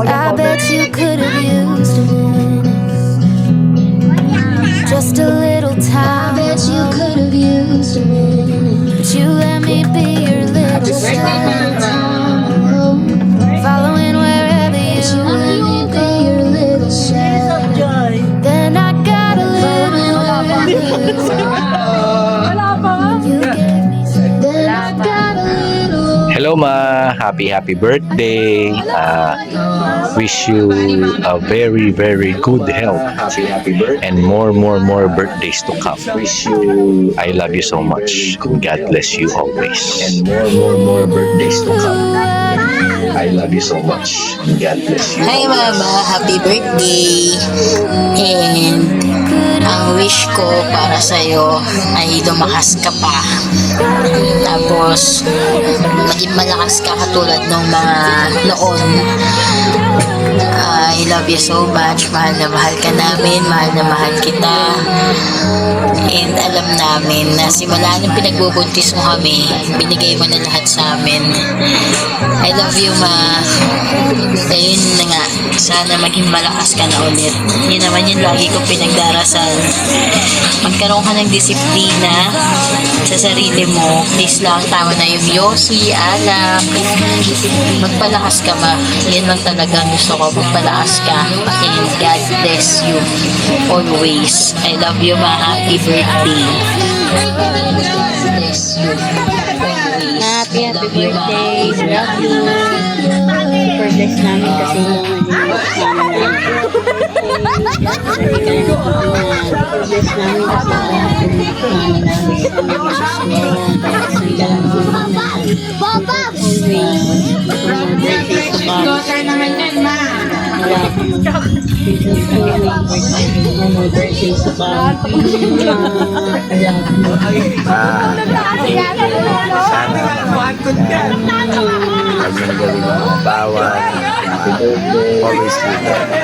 I bet you could have used a minute, just a little time. I bet you could have used a minute, but you let me be your little shadow, following wherever you let me be your little shadow. Then I got a little. You gave me some. Then I got a little. Hello ma, happy birthday. Wish you a very good health and more birthdays to come. I love you so much. God bless you always. And more birthdays to come. I love you so much. God bless you. Hi Mama, happy birthday! And ang wish ko para sa'yo ay lumakas ka pa. Tapos maging malakas ka katulad ng mga noon. I love you so much. Mahal na mahal ka namin. Mahal na mahal kita. And alam namin na simula nung pinagbubuntis mo kami, binigay mo na lahat sa amin. I love you, Ma. Ayun na nga. Sana maging malakas ka na ulit. Yun naman yung lagi kong pinagdarasal. Magkaroon ka ng disiplina sa sarili mo. Please lang, tama na yung yosi, alak. Magpalakas ka ba? Yan lang talaga gusto ko. Magpalakas ka. And God bless you always. I love you, Ma. Happy birthday. God bless you always. Happy birthday. Love you. Super bless namin kasi yung Bawal. Always do that.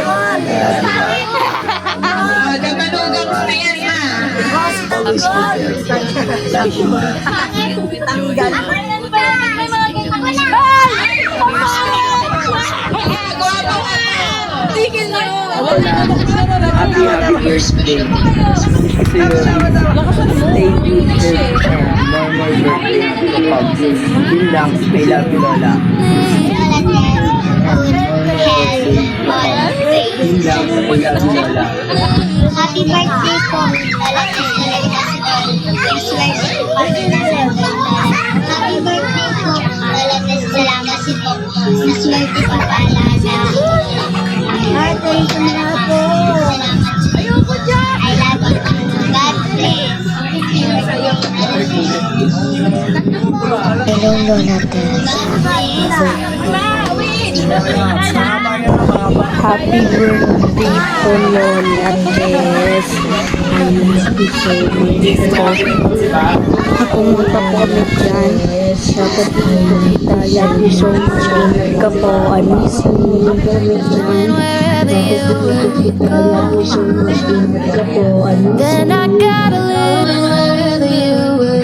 Always do Happy birthday. Yun lang, I love you, Lola. Yun lang, I love you, Lola. Happy birthday po. Happy birthday po. Salamat si po. Naswerte pa pala na. Birthday ko na po. Ayoko dyan. I love you. God bless. Hello, Lola Tess. happy birthday po Lola Tess. I miss you so much. Pumunta po kami dyan. Dapat dito kita. Love you so much. Ka po. I miss you. Dapat dito kita. Love you so much. Ka po. I miss you. Then I got a little wherever you were.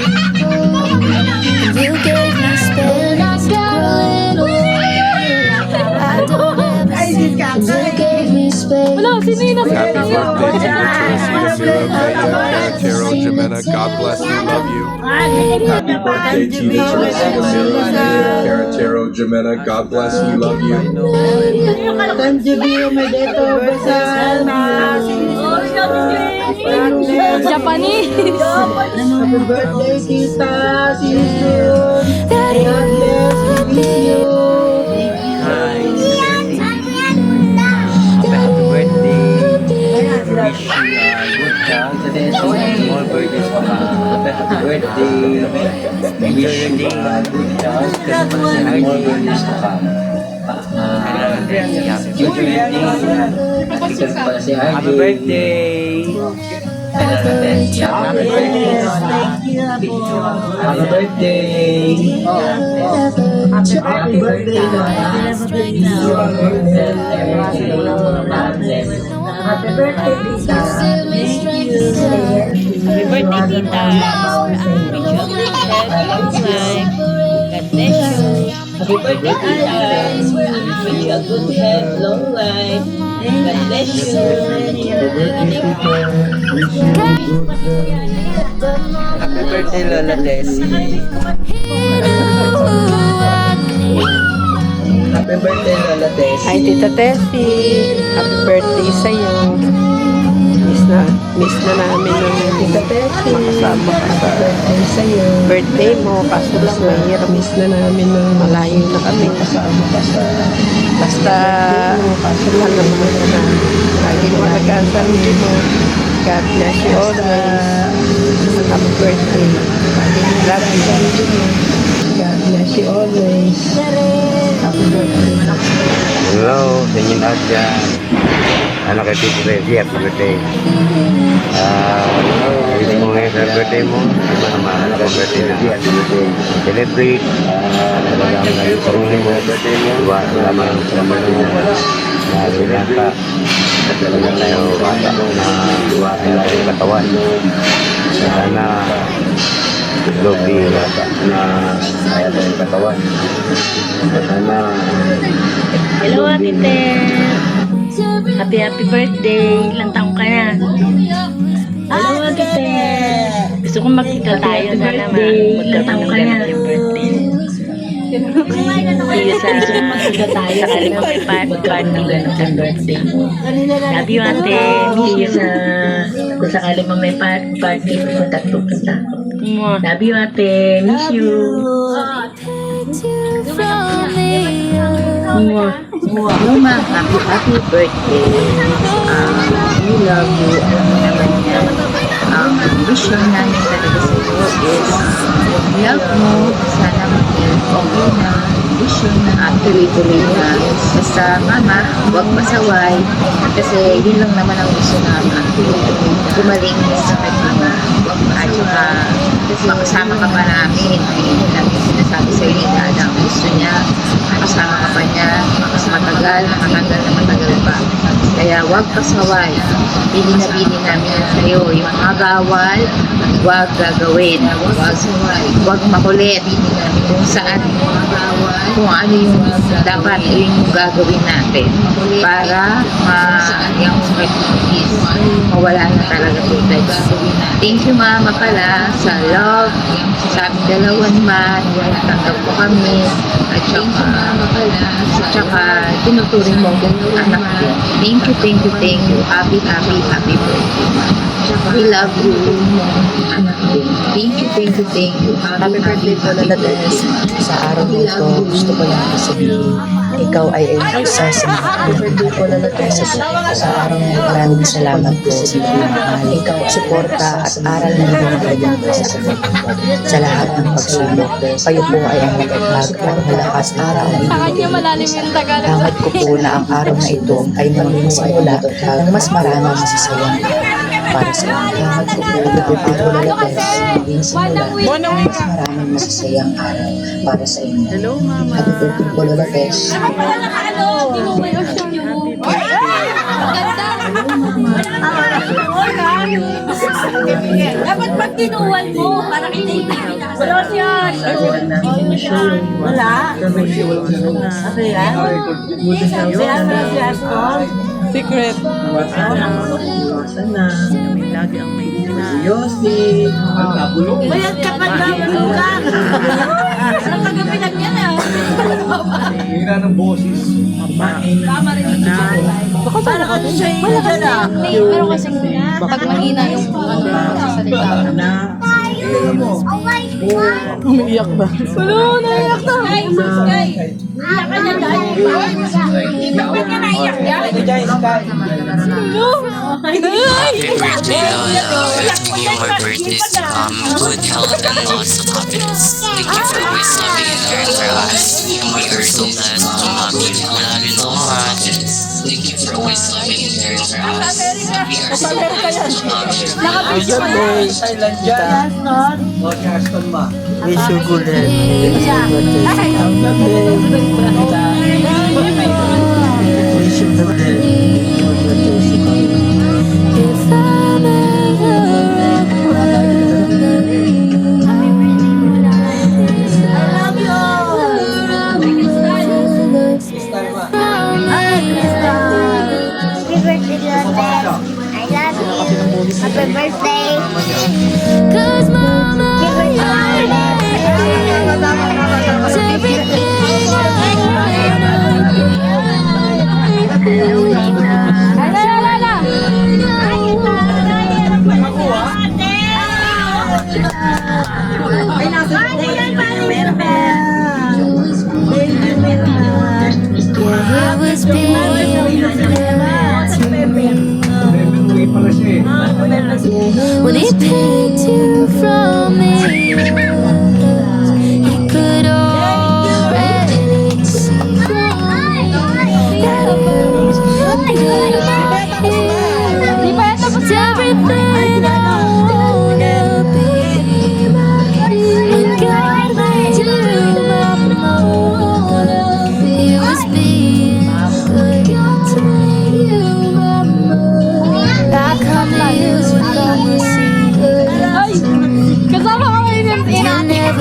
You gave me space to grow. I don't ever see. You gave me space. Happy birthday to you, Tarot Jimena. God bless you. Love you. Happy birthday to you, Tarot Jimena. God bless you. Love you. Japanese. Happy birthday, Tita. See you soon. God bless you. Miss you. Happy birthday. Wish you good health and more birthdays pa ka. Happy birthday. Enjoy your day. Good health and more birthdays to come. Enjoy your day. Atikan ko pala si RJ. Happy birthday. Happy birthday. Happy birthday. Happy birthday. Happy birthday, Lisa. Thank you. Happy birthday, tita. Wish you a good health, long life. God bless you. Happy birthday, tita. Wish you a good health, long life. God bless you. Happy birthday, Lola Tessie. Happy birthday, Lola Tessie. Hi, Tita Tessie. Happy birthday sa'yo. Miss na namin ng Tita Tessie. Makasama ka sa birthday mo. Kaso lang mahirap. Miss na namin ng malayo na kami. Kasama ka sa basta alam mo na lagi mo alagaan sarili mo. God bless you always. Happy birthday. Love you. God bless you always. Happy birthday. Hello, sa inyo lahat dyan. Ano kay Tito Rezi, happy birthday. Hindi mo ngayon sa birthday mo. Di ba naman, happy birthday na. Celebrate. Talagang nagpapangin mo. Diba, salamat mo. Narinig ka. Talagang tayo bata na tayong katawan. Sana log di bata na kaya tayong katawan. Sana Hello, Ate Ted. Happy birthday. Ilang taong ka na? Hello, Ate Ted. Gusto kong makita tayo na naman. Magkataong ka na. Yung birthday. Sige sa kalimang may party ng birthday mo. Love you, Ate. Sige sa kalimang may party punta ko. Love you, Ate. Miss you. Luma, happy birthday. We love you. Alam mo naman yan. Ang vision namin talaga sa iyo is love mo. Sana maging okay na. Vision na at tuloy-tuloy na. Basta mama, huwag pasaway. Kasi yun lang naman ang gusto namin. Gumaling sa kanya. At saka makasama ka pa namin. Yun lang yung sinasabi sa iyo ni Dada. Ang gusto niya, makasama ka pa niya. Matagal pa. Kaya huwag pasaway. Bili na bili namin yan sa'yo. Yung mga bawal, huwag gagawin. Huwag makulit. Kung saan, kung ano yung dapat, yun yung gagawin natin. Para mawala na talaga po tayo. Thank you mama pala sa love. Sa aming dalawan man. Tanggap ko kami. At saka tinuturing mo anak ko. Thank you. Happy birthday. We love you. Thank you. Happy birthday po, Lola Tess. Sa araw nito, gusto ko lang sabihin, ikaw ay isa sa mga birthday po, Lola Tess. Sa araw nito, maraming salamat po sa pagmamahal. Ikaw, suporta at aral na binigyan po sa lahat ng pagsubok. Kayo po ay ang nagtatag at malakas araw ng hangad ko po na ang araw na ito ay maging simula ng mas maraming masasayang para sa inyo. Hangad ko po na ang araw na ito ay maging simula ng mas maraming masasayang araw para sa inyo. Happy birthday po, Lola Tess. Dapat pag tinuwal mo, para kita wala siya. Wala. Ano yan? Secret. Lagi ang may Yossi. Bayad ka pa daw ng lugar. Ang kagabi lang yan eh. Hira ng boses. Tama rin yung para ka siya yung dyan ah. Pero kasi pag mahina yung sasalita. Umiiyak ba? Wala, naiyak na. Iyak ka niya dahil. Bakit ka naiyak yan? Happy birthday, Lola. Wishing you more birthdays to come. Good health and lots of happiness. Thank you for always loving and caring for us. We are so blessed to have you. We love you so much. Thank you for always loving and caring for us. We are so blessed to have you. Thailand dyan. O, Charleston ma. Wish you good health. Wish you good health. If I'm ever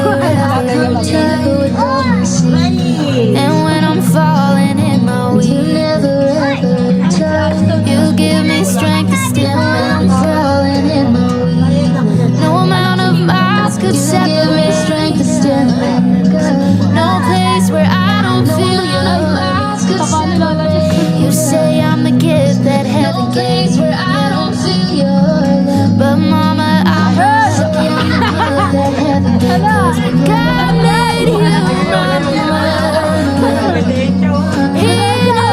ever touch. And when I'm falling in my weakness, you never ever touch. You give me strength to stand when I'm crawling in my weakness. No amount of miles could separate me. Strength to stand no place where I don't feel your love. You say I'm the gift that heaven gave me, where I don't feel your love. But mama, I'm the gift that heaven gave me. God made you my mother. He knew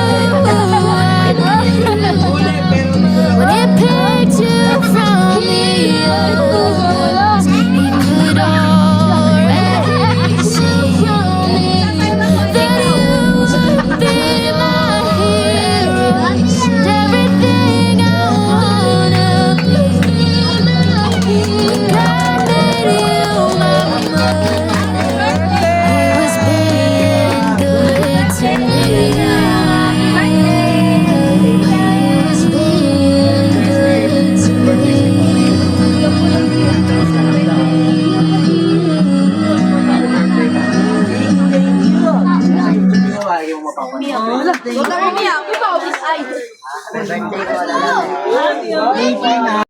when he picked you from the earth, he could already see that you would be my hero, everything I wanna be. God made you my mother. He was being good to me. Thank you na.